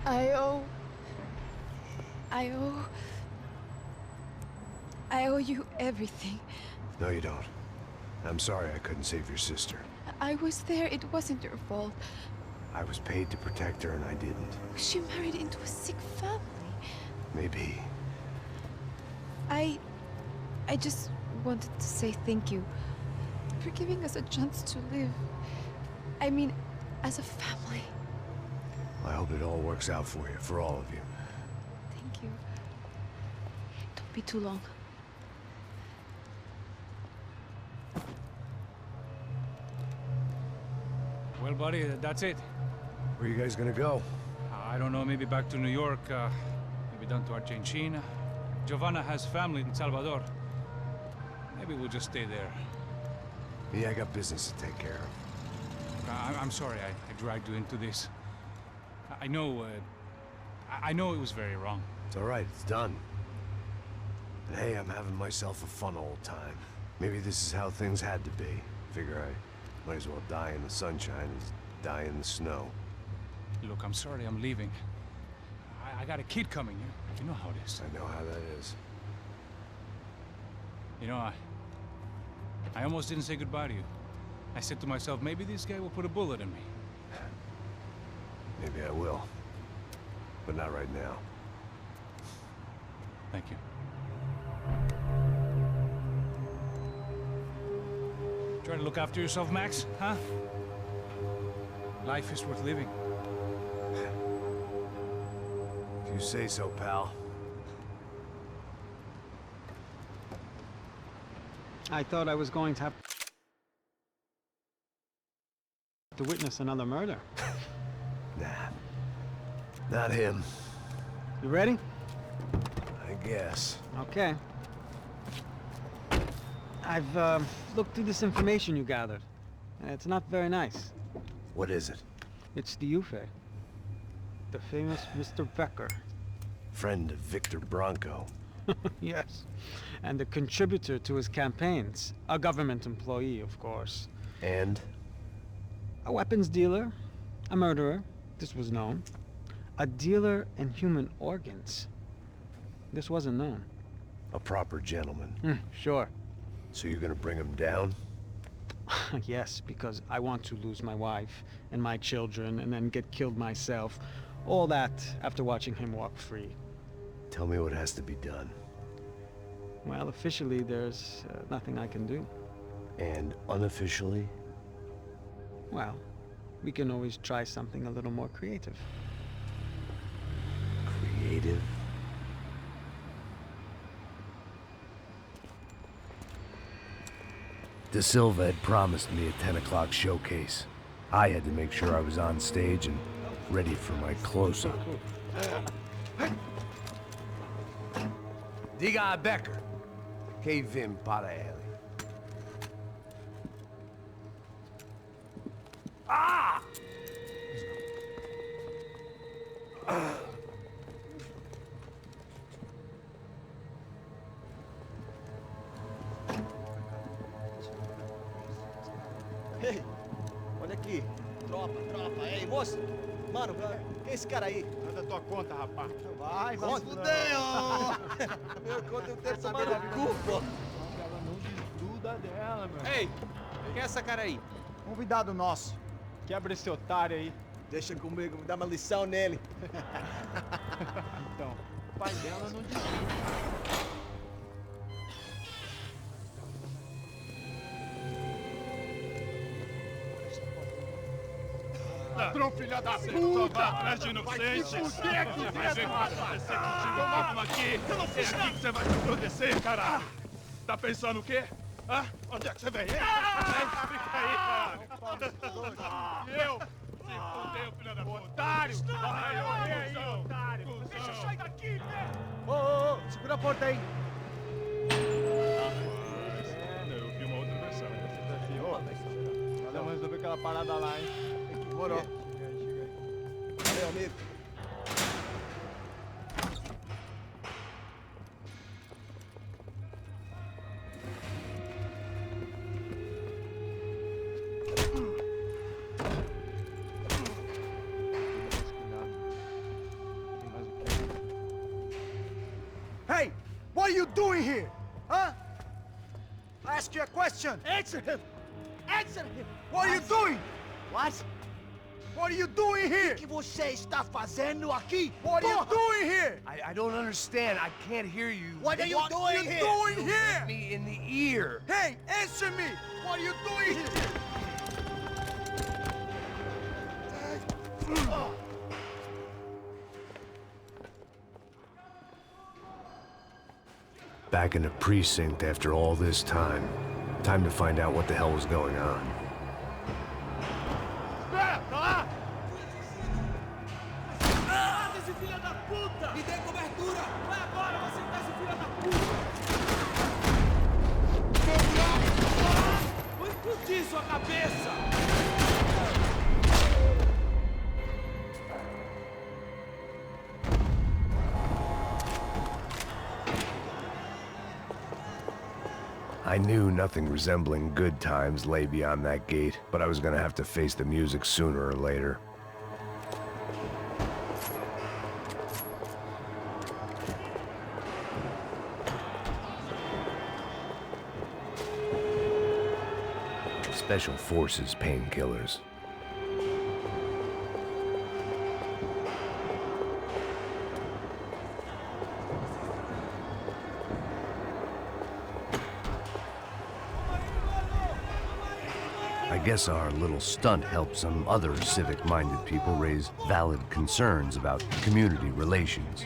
I owe... I owe... I owe you everything. No, you don't. I'm sorry I couldn't save your sister. I was there. It wasn't your fault. I was paid to protect her and I didn't. She married into a sick family. Maybe. I just wanted to say thank you for giving us a chance to live. I mean, as a family. I hope it all works out for you, for all of you. Thank you. Don't be too long. Well, buddy, that's it. Where are you guys gonna go? I don't know, maybe back to New York, maybe down to Argentina. Giovanna has family in Salvador. Maybe we'll just stay there. Me, I got business to take care of. I'm sorry I dragged you into this. I know it was very wrong. It's all right, it's done. And hey, I'm having myself a fun old time. Maybe this is how things had to be. Figure I might as well die in the sunshine as die in the snow. Look, I'm sorry I'm leaving. I got a kid coming. You know how it is. I know how that is. You know, I almost didn't say goodbye to you. I said to myself, maybe this guy will put a bullet in me. Maybe I will. But not right now. Thank you. Try to look after yourself, Max, huh? Life is worth living. If you say so, pal. I thought I was going to have to witness another murder. Nah. Not him. You ready? I guess. Okay. I've looked through this information you gathered. It's not very nice. What is it? It's the Ufe. The famous Mr. Becker. Friend of Victor Bronco. Yes. And a contributor to his campaigns. A government employee, of course. And? A weapons dealer. A murderer. This was known. A dealer in human organs. This wasn't known. A proper gentleman. Sure. So you're gonna bring him down? Yes, because I want to lose my wife and my children and then get killed myself. All that after watching him walk free. Tell me what has to be done. Well, officially there's nothing I can do. And unofficially? Well, we can always try something a little more creative. Creative? De Silva had promised me a 10 o'clock showcase. I had to make sure I was on stage and ready for my close-up. Diga a Becker. Que vim para ele. Ah! Ei, olha aqui. Tropa, tropa. Ei, moço. Mano, quem é esse cara aí? Manda tua conta, rapaz. Vai fudeu! Meu conta eu tenho saber no cu, pô. Ela não desgruda dela, meu. Ei, quem é essa cara aí? Convidado nosso. Quebra esse otário aí. Deixa comigo, me dá uma lição nele. Então, o pai dela não desgruda. Ladrão, filha da puta! Vai atrás de inocentes! Vai se fuder aqui dentro! Vai ver o que vai acontecer contigo mesmo aqui! É aqui que você vai se proteger, caralho! Tá pensando o quê? Hã? Onde é que você vem? Fica aí, caralho! Eu? Se fudeu, filha da puta! Otário! Vai morrer aí, otário! Deixa eu sair daqui, né? Ô, segura a porta aí! Eu vi uma outra versão. Vamos resolver aquela parada lá, hein? Demorou. Chega aí. Valeu, amigo. What are you doing here? Huh? I ask you a question. Answer him! Answer him! What are you doing? What? What are you doing here? O que você está fazendo aqui? What are you doing here? I don't understand. I can't hear you. What are you doing here? What are you doing here? Me in the ear. Hey, answer me! What are you doing here? Back in the precinct after all this time. Time to find out what the hell was going on. Espera, tá lá! Esse filho da puta! Me dê cobertura! Vai agora, você tá esse filho da puta! Vou explodir sua cabeça! I knew nothing resembling good times lay beyond that gate, but I was gonna have to face the music sooner or later. Special Forces painkillers. I guess our little stunt helped some other civic-minded people raise valid concerns about community relations.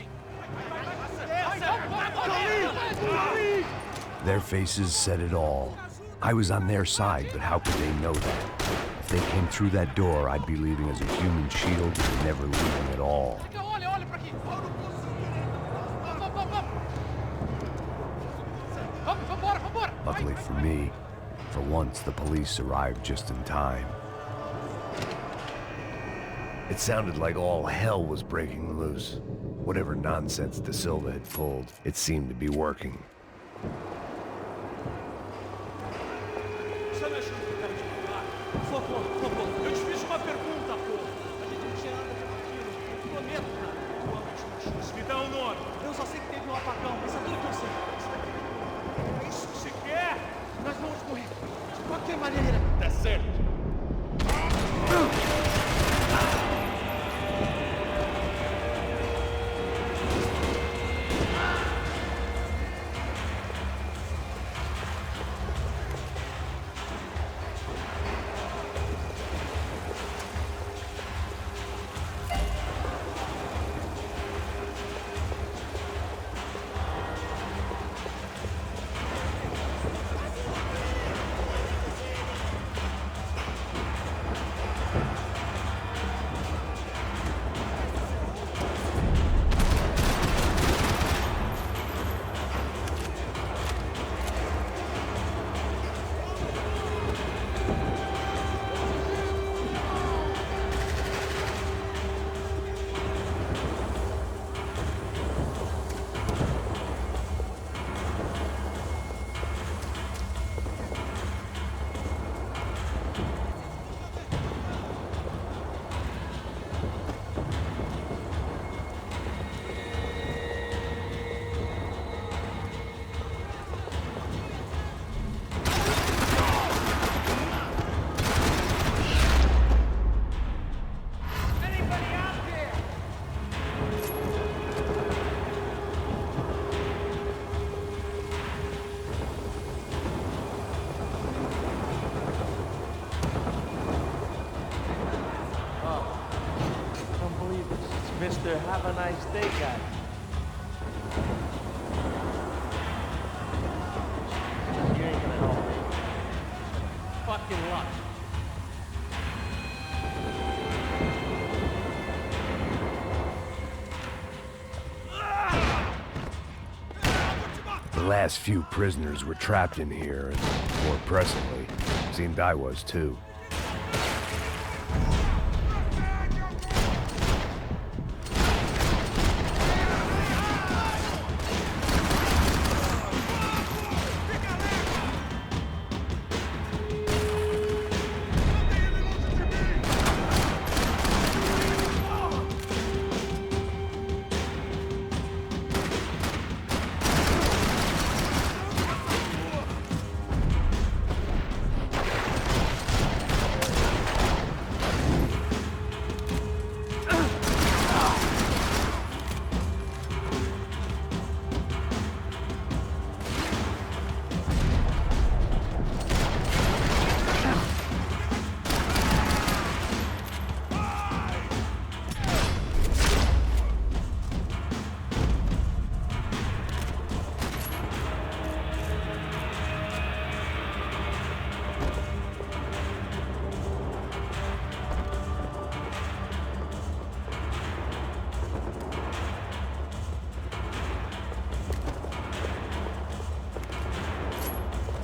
Their faces said it all. I was on their side, but how could they know that? If they came through that door, I'd be leaving as a human shield and never leaving at all. Luckily for me, for once the police arrived just in time. It sounded like all hell was breaking loose. Whatever nonsense De Silva had pulled, it seemed to be working. Por favor, eu te fiz uma pergunta, pô. A gente não tinha nada a ver com aquilo. Eu te prometo, cara. Tua última chance. Me dá um nome. Eu só sei que teve um apagão, mas é tudo que eu sei. É isso que você quer? Nós vamos morrer. De qualquer maneira. Tá certo. Mr. Have a Nice Day guy. You ain't gonna help me. Fucking luck. The last few prisoners were trapped in here, and more pressingly, seemed I was too.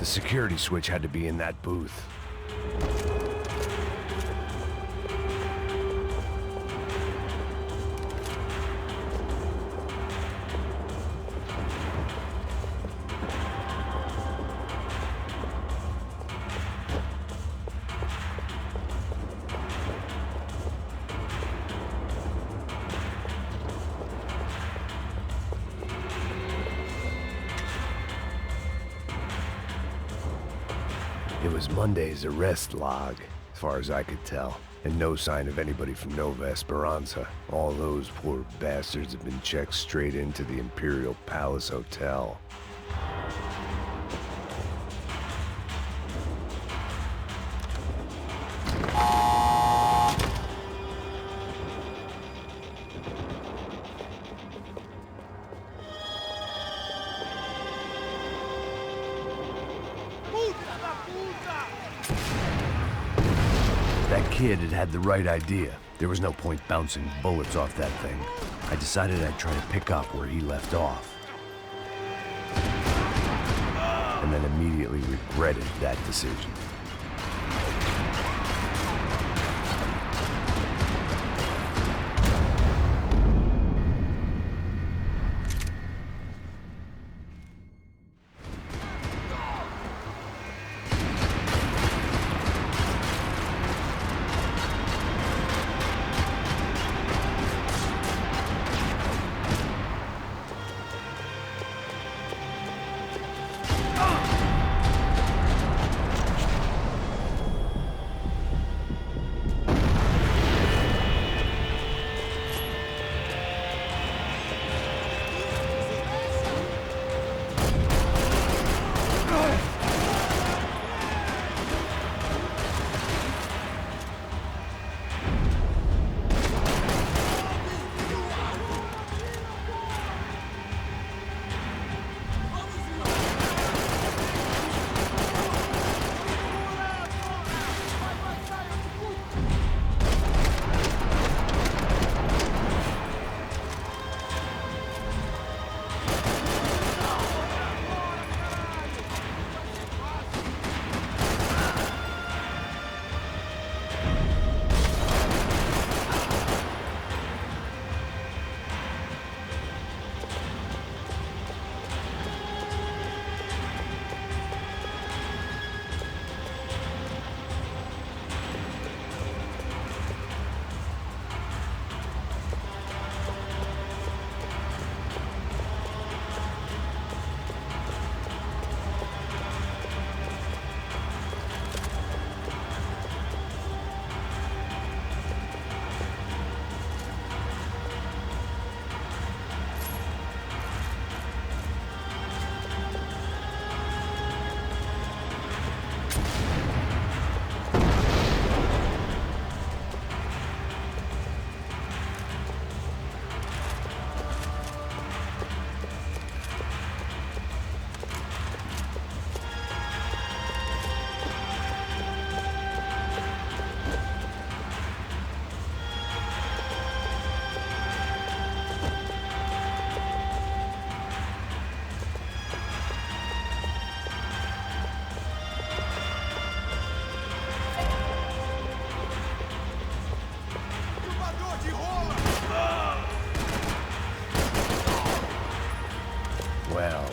The security switch had to be in that booth. It was Monday's arrest log, as far as I could tell, and no sign of anybody from Nova Esperanza. All those poor bastards have been checked straight into the Imperial Palace Hotel. That kid had the right idea. There was no point bouncing bullets off that thing. I decided I'd try to pick up where he left off. And then immediately regretted that decision.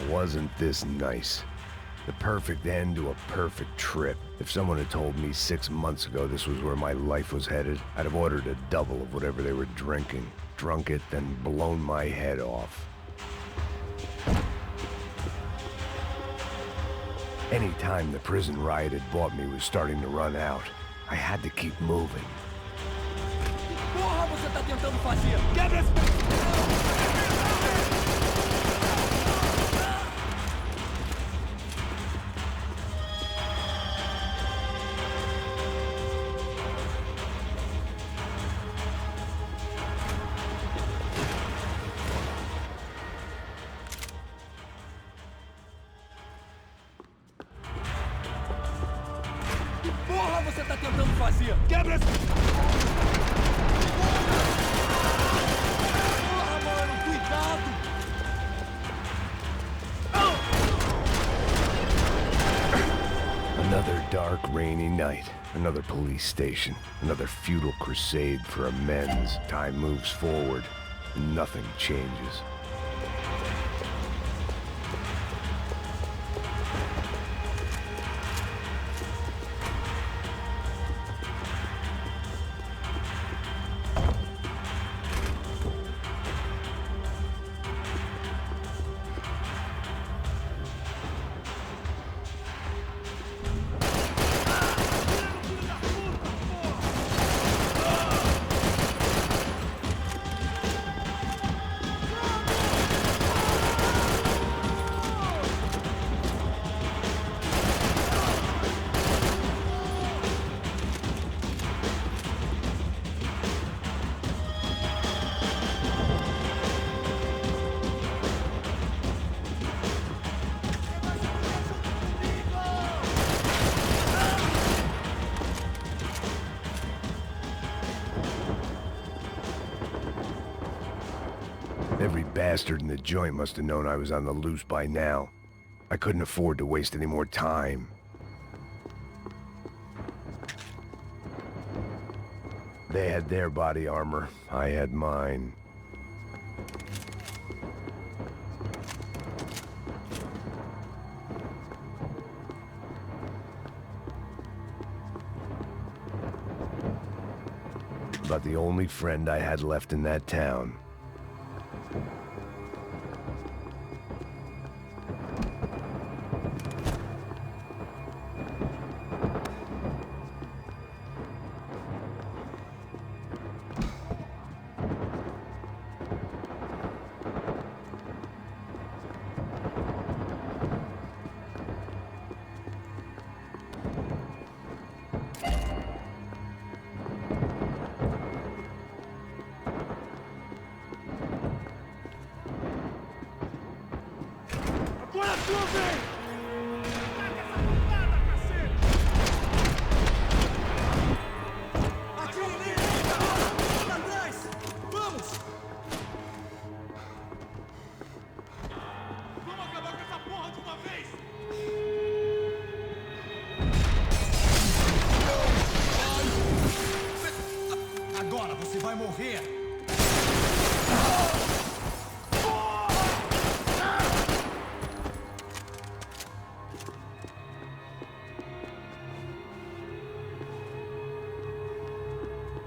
Wasn't this nice? The perfect end to a perfect trip. If someone had told me 6 months ago this was where my life was headed, I'd have ordered a double of whatever they were drinking, drunk it, then blown my head off. Any time the prison riot had bought me was starting to run out, I had to keep moving. Porra, você tá tentando fazer? Quebra esse... Porra, você tá tentando fazer? Quebra esse... Porra, mano, cuidado! rainy night. Another police station. Another futile crusade for amends. Time moves forward, and nothing changes. Every bastard in the joint must have known I was on the loose by now. I couldn't afford to waste any more time. They had their body armor. I had mine. About the only friend I had left in that town. Agora você vai morrer!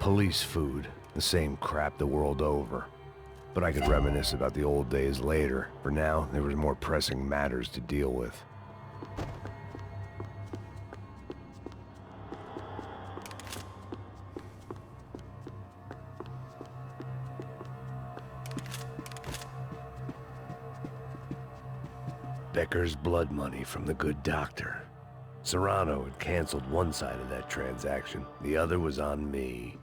Police food, the same crap the world over. But I could reminisce about the old days later. For now, there was more pressing matters to deal with. Becker's blood money from the good doctor. Serrano had canceled one side of that transaction. The other was on me.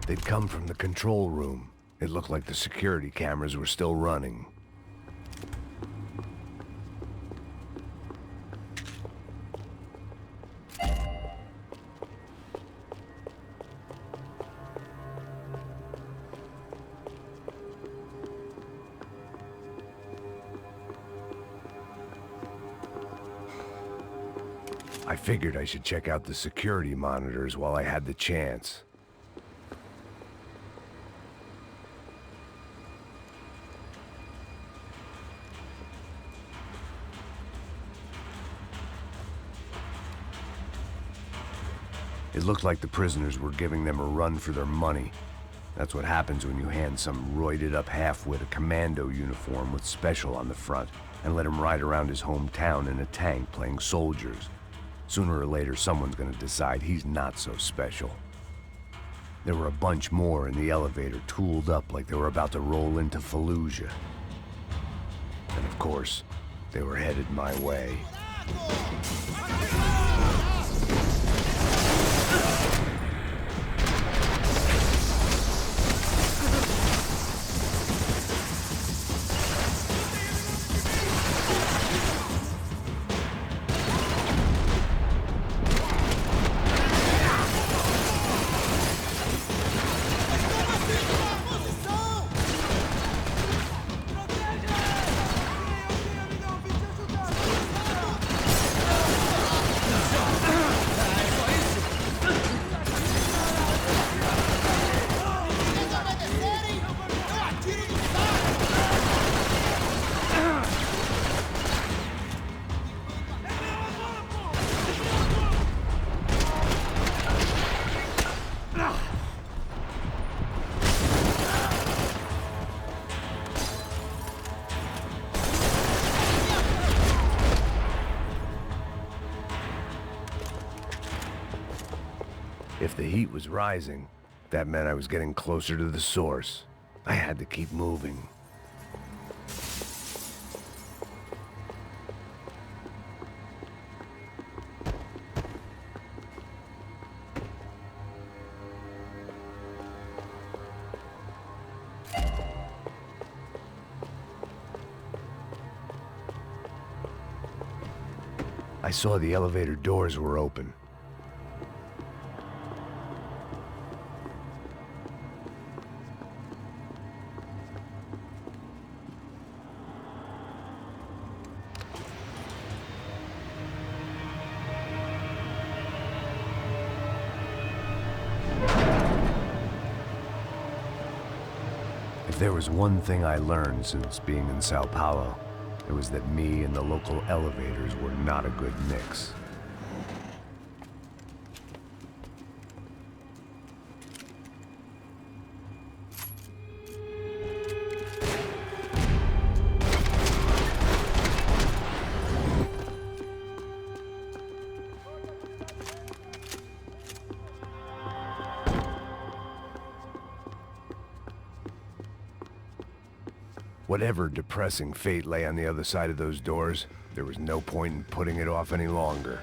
They'd come from the control room. It looked like the security cameras were still running. I figured I should check out the security monitors while I had the chance. It looked like the prisoners were giving them a run for their money. That's what happens when you hand some roided-up half-wit a commando uniform with special on the front and let him ride around his hometown in a tank playing soldiers. Sooner or later, someone's gonna decide he's not so special. There were a bunch more in the elevator, tooled up like they were about to roll into Fallujah. And of course, they were headed my way. If the heat was rising, that meant I was getting closer to the source. I had to keep moving. I saw the elevator doors were open. If there was one thing I learned since being in Sao Paulo, it was that me and the local elevators were not a good mix. Whatever depressing fate lay on the other side of those doors, there was no point in putting it off any longer.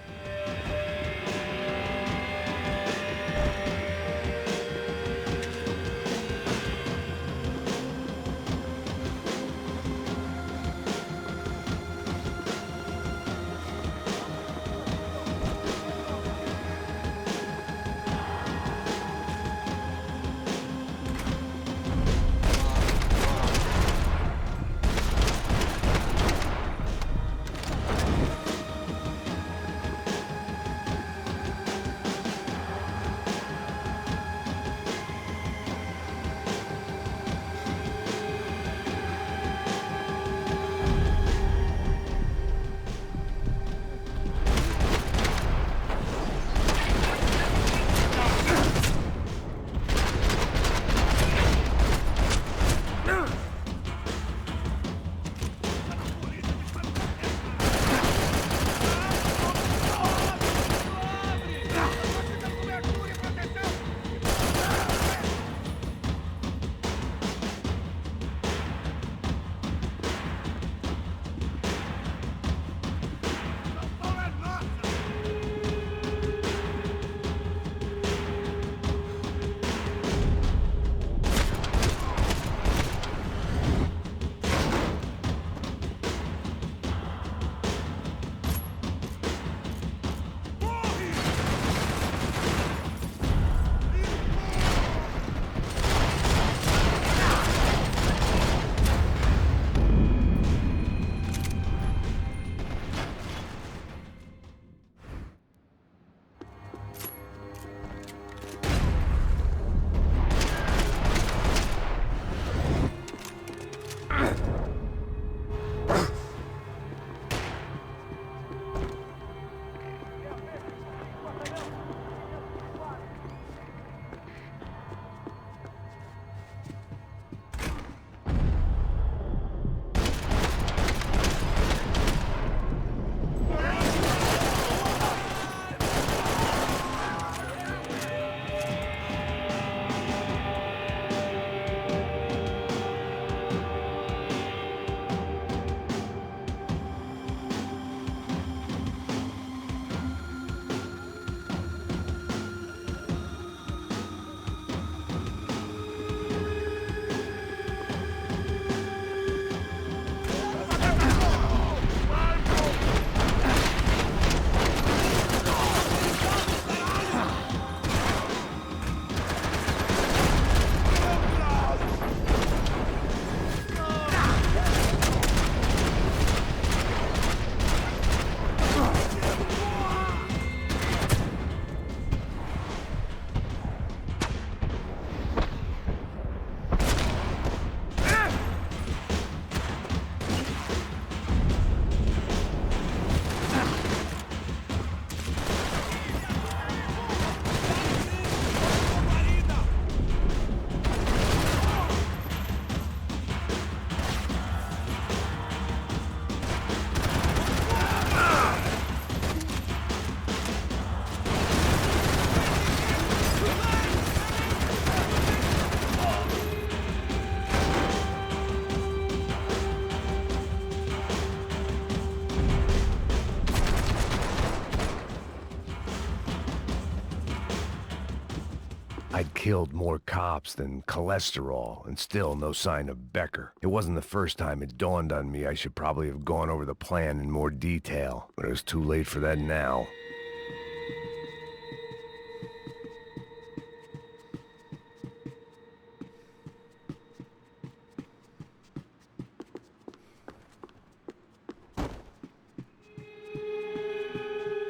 I'd killed more cops than cholesterol, and still no sign of Becker. It wasn't the first time it dawned on me I should probably have gone over the plan in more detail, but it was too late for that now.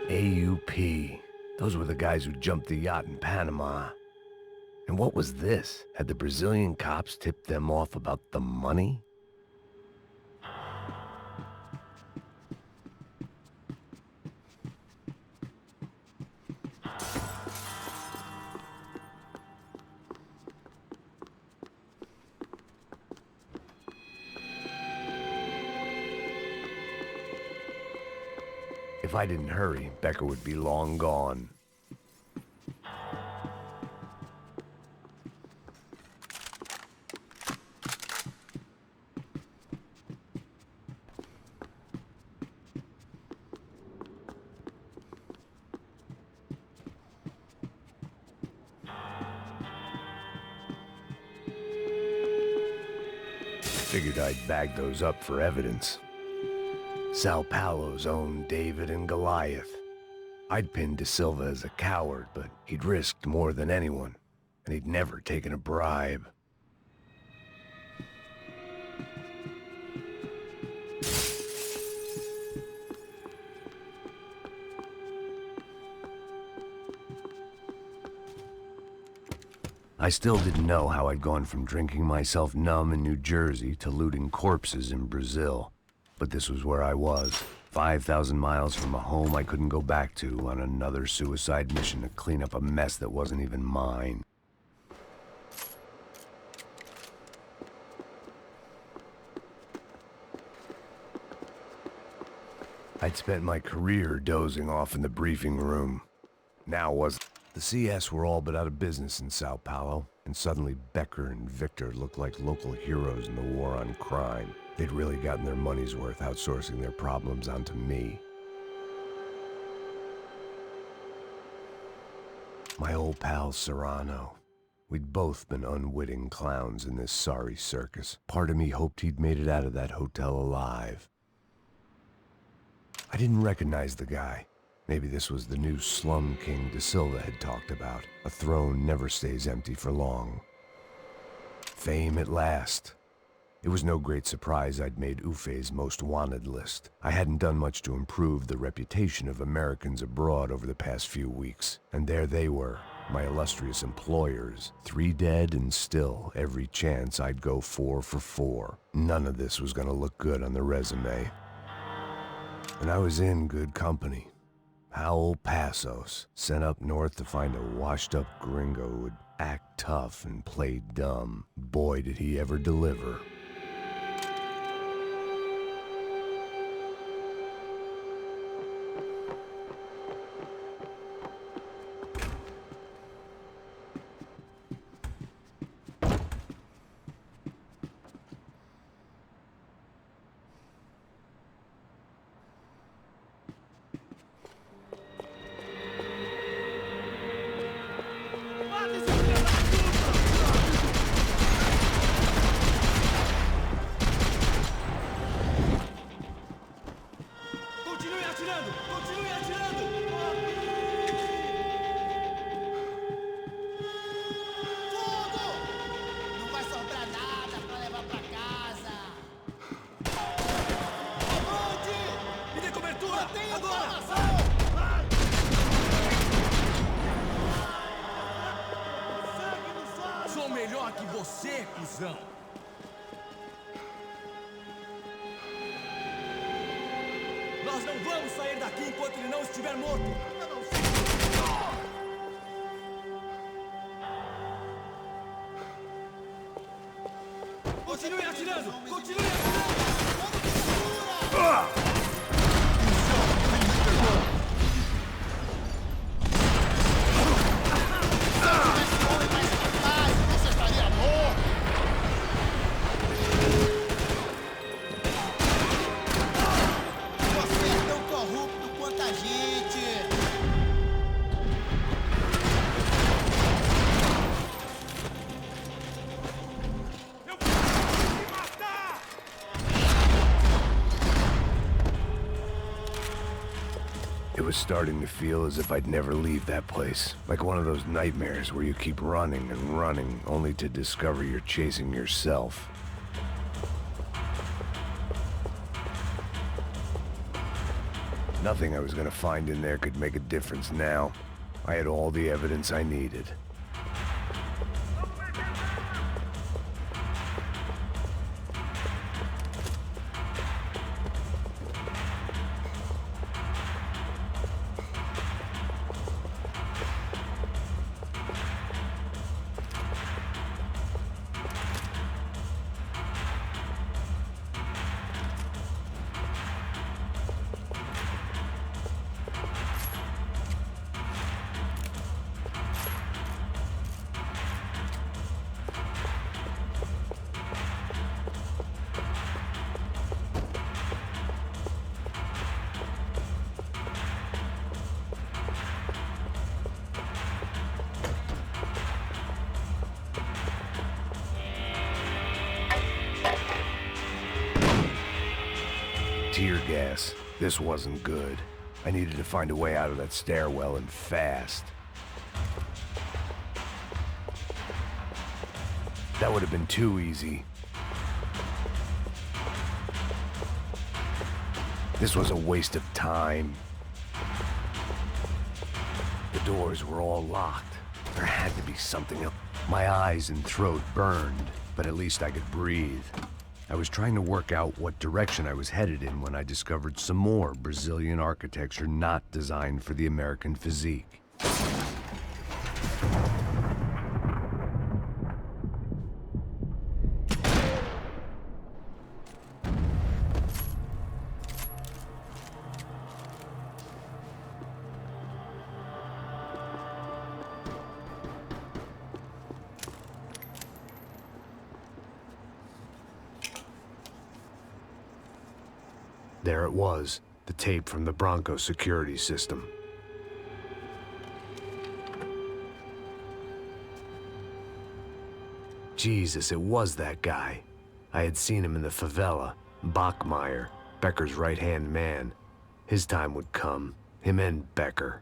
AUP. Those were the guys who jumped the yacht in Panama. And what was this? Had the Brazilian cops tipped them off about the money? If I didn't hurry, Becker would be long gone. Figured I'd bag those up for evidence. Sao Paulo's own David and Goliath. I'd pinned De Silva as a coward, but he'd risked more than anyone, and he'd never taken a bribe. I still didn't know how I'd gone from drinking myself numb in New Jersey to looting corpses in Brazil. But this was where I was, 5,000 miles from a home I couldn't go back to, on another suicide mission to clean up a mess that wasn't even mine. I'd spent my career dozing off in the briefing room. Now was the CS were all but out of business in Sao Paulo, and suddenly Becker and Victor looked like local heroes in the war on crime. They'd really gotten their money's worth outsourcing their problems onto me. My old pal Serrano. We'd both been unwitting clowns in this sorry circus. Part of me hoped he'd made it out of that hotel alive. I didn't recognize the guy. Maybe this was the new slum king De Silva had talked about. A throne never stays empty for long. Fame at last. It was no great surprise I'd made Ufe's most wanted list. I hadn't done much to improve the reputation of Americans abroad over the past few weeks. And there they were, my illustrious employers. 3 dead and still, every chance I'd go 4 for 4. None of this was gonna look good on the resume. And I was in good company. Howell Passos, sent up north to find a washed-up gringo who would act tough and play dumb. Boy, did he ever deliver. Sou melhor que você, cuzão! Nós não vamos sair daqui enquanto ele não estiver morto! Continue atirando! Continue atirando! was starting to feel as if I'd never leave that place. Like one of those nightmares where you keep running and running, only to discover you're chasing yourself. Nothing I was gonna find in there could make a difference now. I had all the evidence I needed. Tear gas. This wasn't good. I needed to find a way out of that stairwell, and fast. That would have been too easy. This was a waste of time. The doors were all locked. There had to be something else. My eyes and throat burned, but at least I could breathe. I was trying to work out what direction I was headed in when I discovered some more Brazilian architecture not designed for the American physique. There it was, the tape from the Bronco security system. Jesus, it was that guy. I had seen him in the favela, Bachmeyer, Becker's right-hand man. His time would come, him and Becker.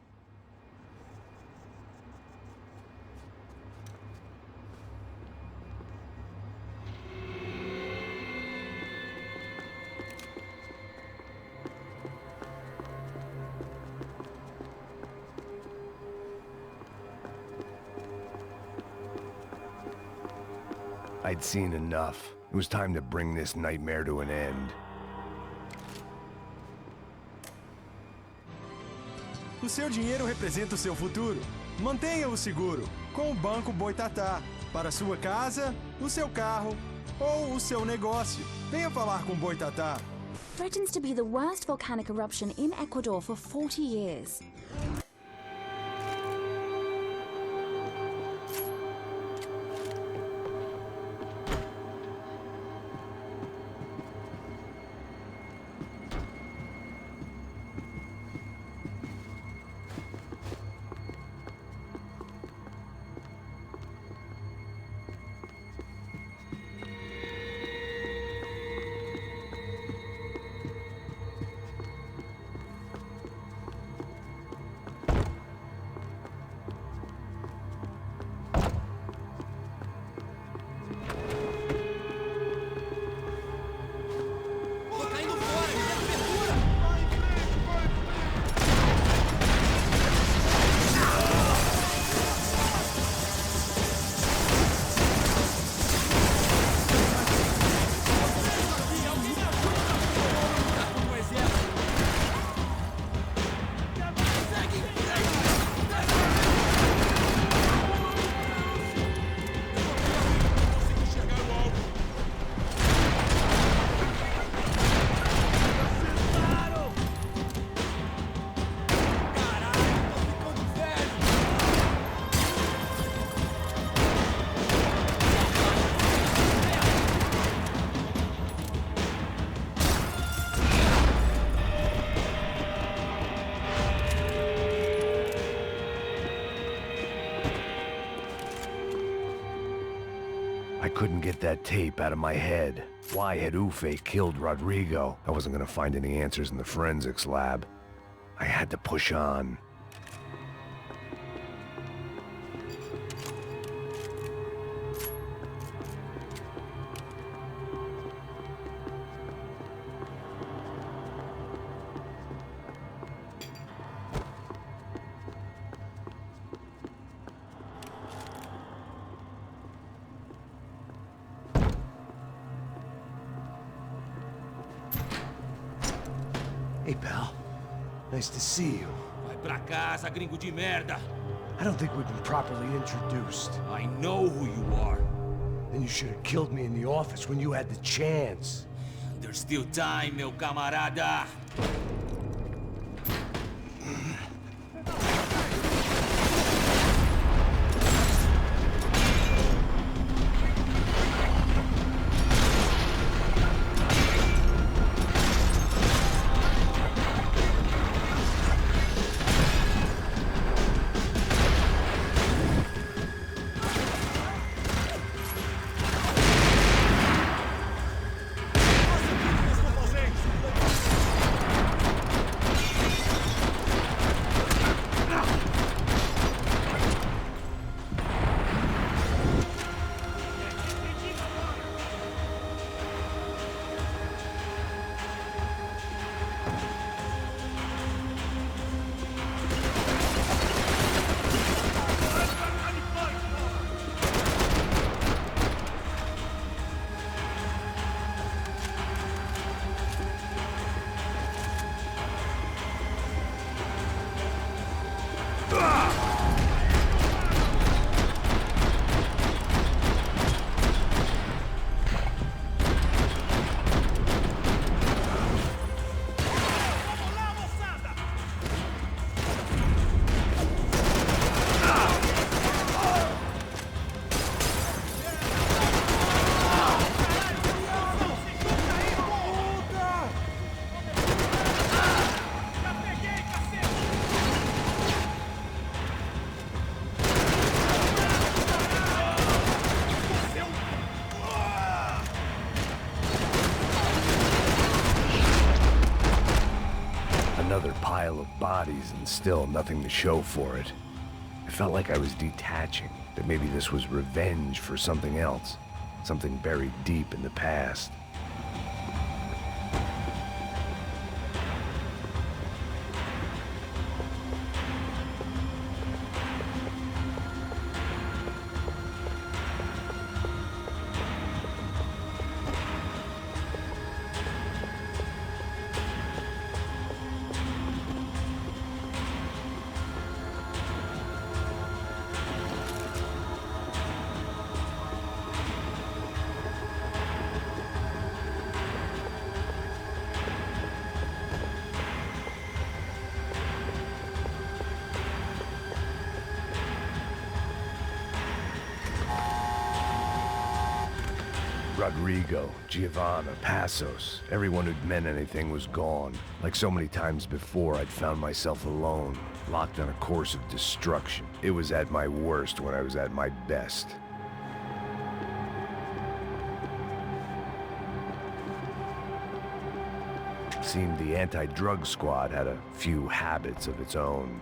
I'd seen enough. It was time to bring this nightmare to an end. O seu dinheiro representa o seu futuro. Mantenha-o seguro com o Banco Boitatá. Para sua casa, o seu carro ou o seu negócio. Venha falar com Boitatá. Threatens to be the worst volcanic eruption in Ecuador for 40 years. I couldn't get that tape out of my head. Why had Ufe killed Rodrigo? I wasn't gonna find any answers in the forensics lab. I had to push on. Hey, pal. Nice to see you. Vai pra casa, gringo de merda. I don't think we've been properly introduced. I know who you are. Then you should have killed me in the office when you had the chance. There's still time, meu camarada. Another pile of bodies and still nothing to show for it. I felt like I was detaching, that maybe this was revenge for something else, something buried deep in the past. Rodrigo, Giovanna, Passos, everyone who'd meant anything was gone. Like so many times before, I'd found myself alone, locked on a course of destruction. It was at my worst when I was at my best. Seemed the anti-drug squad had a few habits of its own.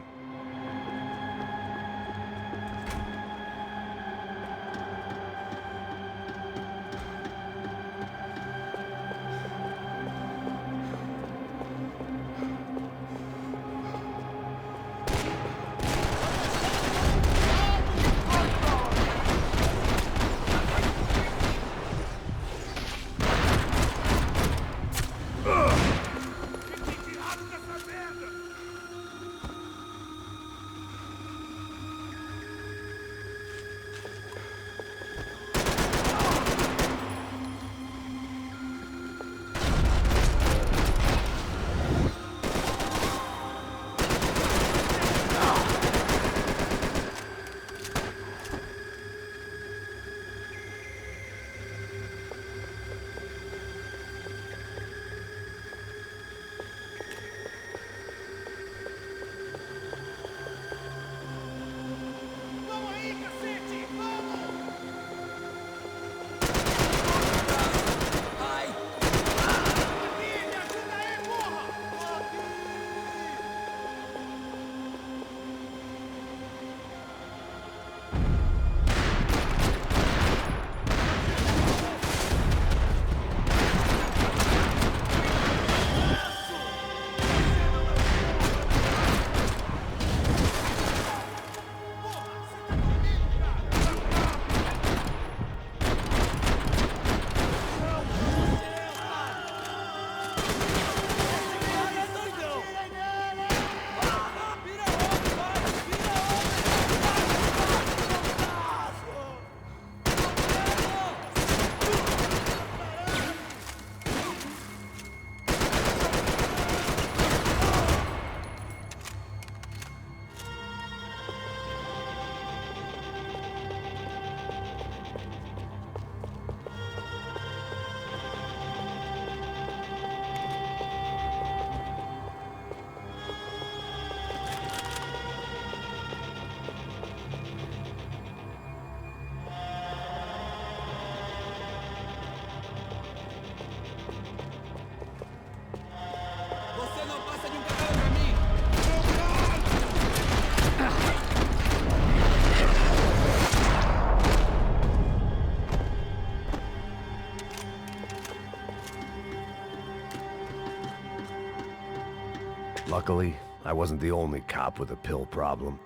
Luckily, I wasn't the only cop with a pill problem.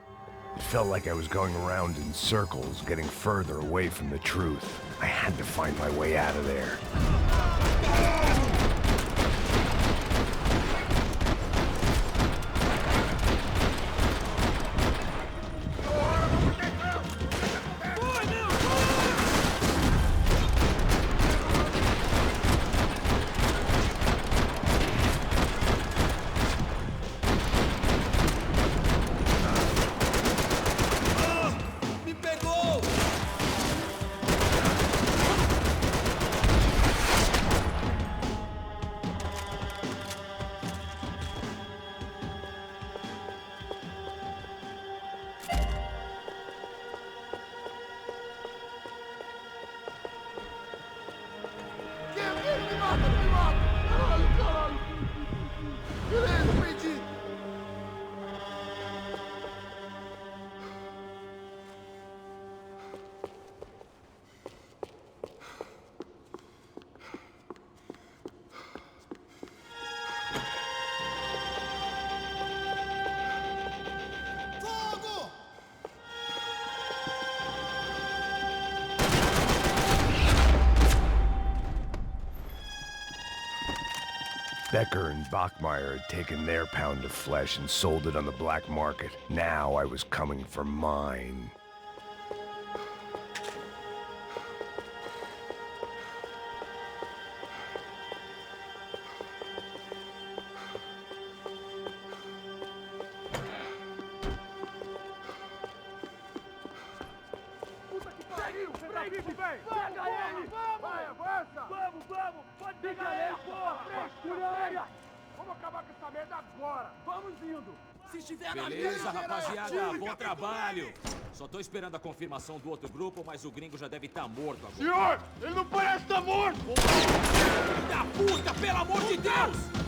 It felt like I was going around in circles, getting further away from the truth. I had to find my way out of there. Becker and Bachmeyer had taken their pound of flesh and sold it on the black market. Now I was coming for mine. Beleza, rapaziada, bom trabalho. Só tô esperando a confirmação do outro grupo, mas o gringo já deve estar morto agora. Senhor, ele não parece estar morto! Filho da puta, pelo amor de Deus!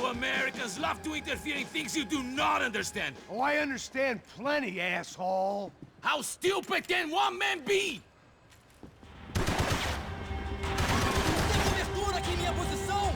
Americans love to interfere in things you do not understand. Oh, I understand plenty, asshole. How stupid can one man be? Cobertura aqui em minha posição.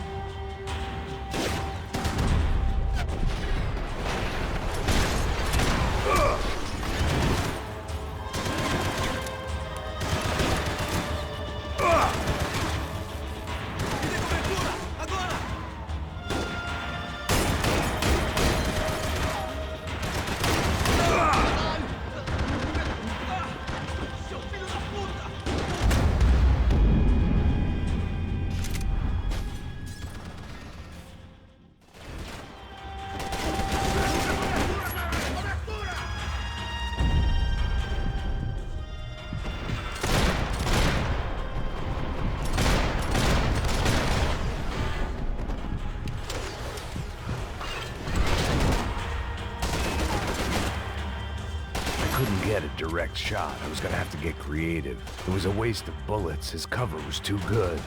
get a direct shot. I was gonna have to get creative. It was a waste of bullets. His cover was too good.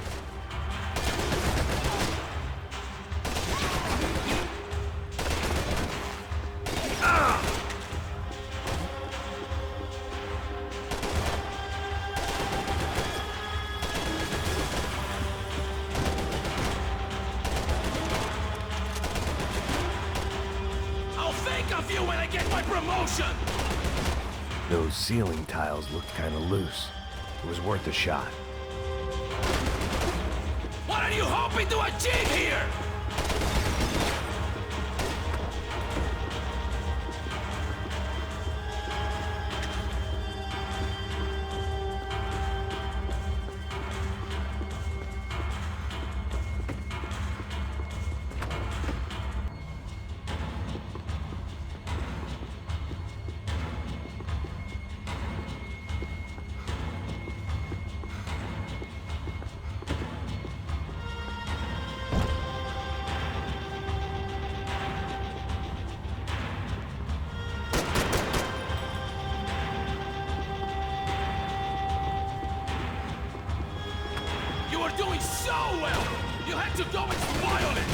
Those ceiling tiles looked kinda loose. It was worth a shot. What are you hoping to achieve here? You were doing so well! You had to go and spoil it!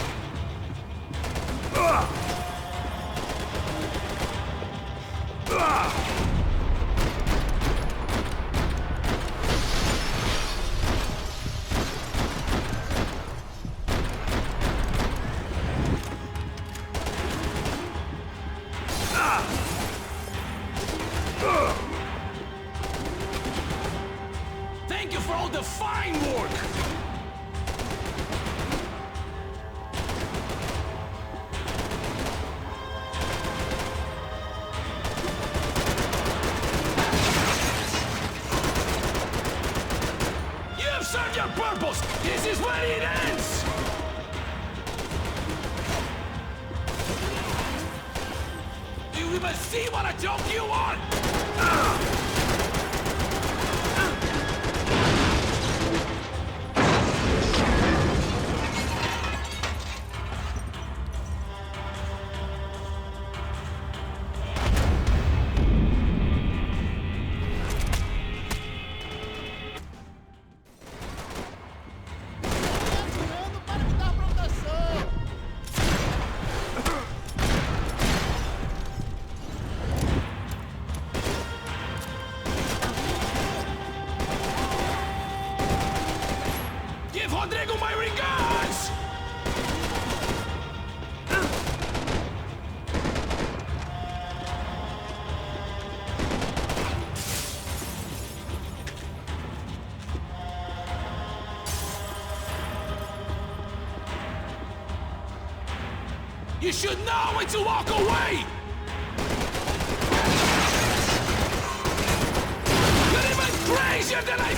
Thank you for all the fine work! You've served your purpose! This is where it ends! Do you even see what a joke you are? Give Rodrigo my regards! You should know when to walk away! You're even crazier than I...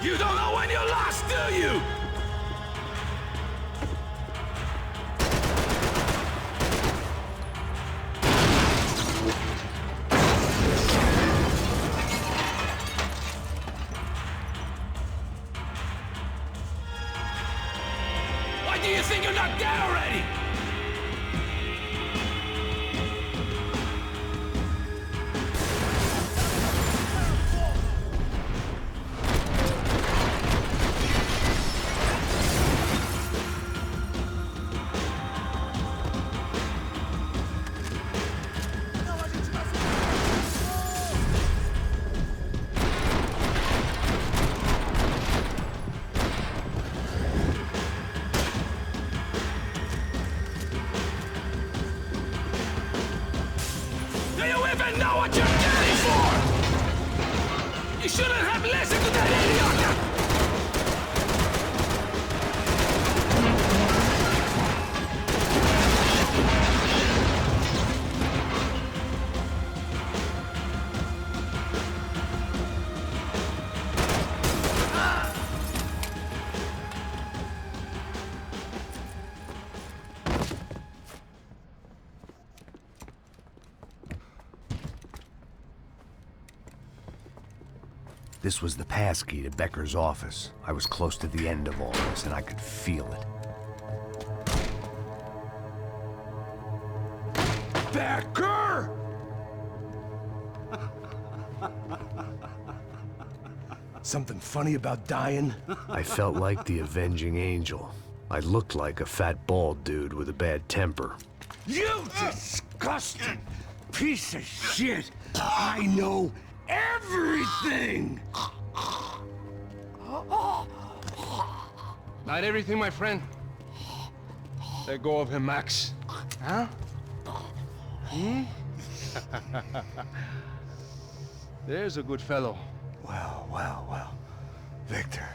You don't know when you're lost, do you? Why do you think you're not dead already? shouldn't have listened to that idiot! This was the passkey to Becker's office. I was close to the end of all this, and I could feel it. Becker! Something funny about dying? I felt like the avenging angel. I looked like a fat bald dude with a bad temper. You disgusting piece of shit! I know everything! Not everything, my friend. Let go of him, Max. Huh? Hmm? There's a good fellow. Well. Victor,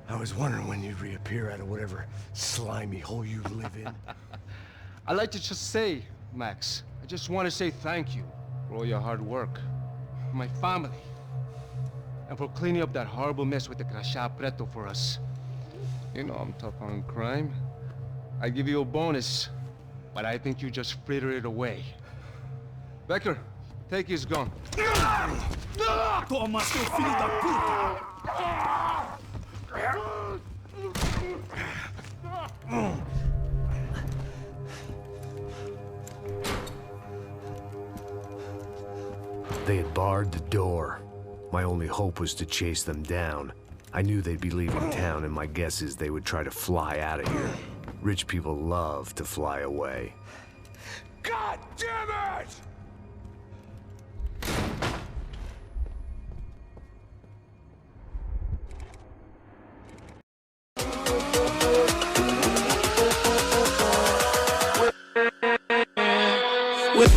I was wondering when you'd reappear out of whatever slimy hole you live in. I'd like to just say, Max, I just want to say thank you for all your hard work, for my family, and for cleaning up that horrible mess with the Crachá Preto for us. You know I'm tough on crime. I give you a bonus, but I think you just fritter it away. Becker, take his gun. Toma, seu filho da puta! They had barred the door. My only hope was to chase them down. I knew they'd be leaving town, and my guess is they would try to fly out of here. Rich people love to fly away. God damn it! With